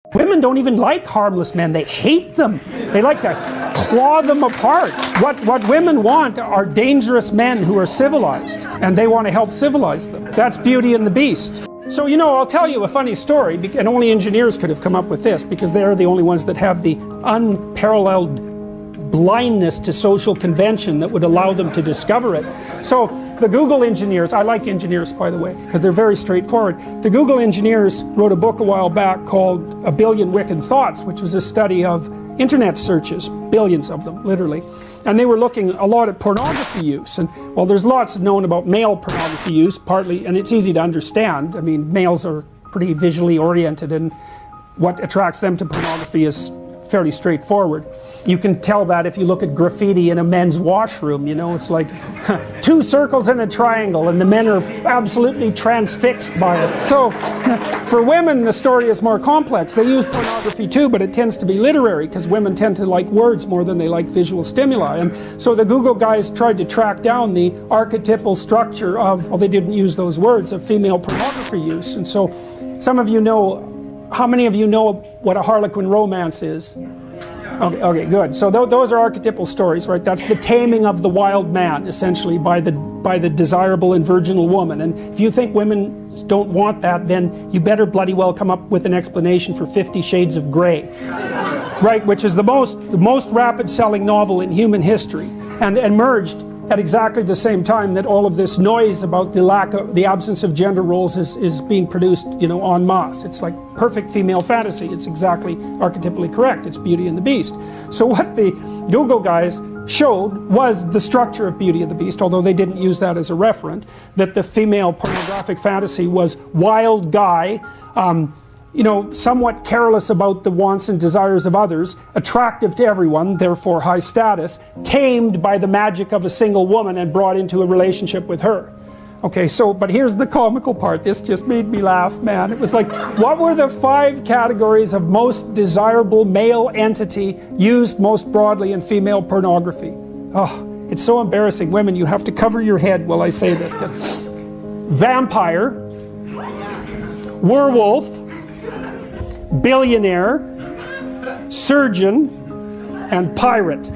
Women don't even like harmless men. They hate them. They like to claw them apart. What women want are dangerous men who are civilized, and they want to help civilize them. That's Beauty and the Beast. So, you know, I'll tell you a funny story, and only engineers could have come up with this, because they're the only ones that have the unparalleled blindness to social convention that would allow them to discover it. So the Google engineers, I like engineers by the way, because they're very straightforward. The Google engineers wrote a book a while back called A Billion Wicked Thoughts, which was a study of internet searches, billions of them, literally. And they were looking a lot at pornography use. And well, there's lots known about male pornography use, partly, and it's easy to understand. I mean, males are pretty visually oriented, and what attracts them to pornography is fairly straightforward. You can tell that if you look at graffiti in a men's washroom, you know, it's like two circles in a triangle and the men are absolutely transfixed by it. So for women the story is more complex. They use pornography too, but it tends to be literary because women tend to like words more than they like visual stimuli. And so the Google guys tried to track down the archetypal structure of, well, they didn't use those words, of female pornography use. And so some of you know, how many of you know what a Harlequin romance is? Okay, good. So those are archetypal stories, right? That's the taming of the wild man, essentially, by the desirable and virginal woman. And if you think women don't want that, then you better bloody well come up with an explanation for 50 Shades of Grey, right? Which is the most rapid-selling novel in human history, and emerged at exactly the same time that all of this noise about the absence of gender roles is being produced, you know, en masse. It's like perfect female fantasy. It's exactly archetypally correct. It's Beauty and the Beast. So what the Google guys showed was the structure of Beauty and the Beast, although they didn't use that as a referent, that the female pornographic fantasy was wild guy, you know, somewhat careless about the wants and desires of others, attractive to everyone, therefore high status, tamed by the magic of a single woman and brought into a relationship with her. Okay, so, but here's the comical part. This just made me laugh, man. It was like, what were the 5 categories of most desirable male entity used most broadly in female pornography? Oh, it's so embarrassing. Women, you have to cover your head while I say this. Vampire, werewolf, billionaire, surgeon, and pirate.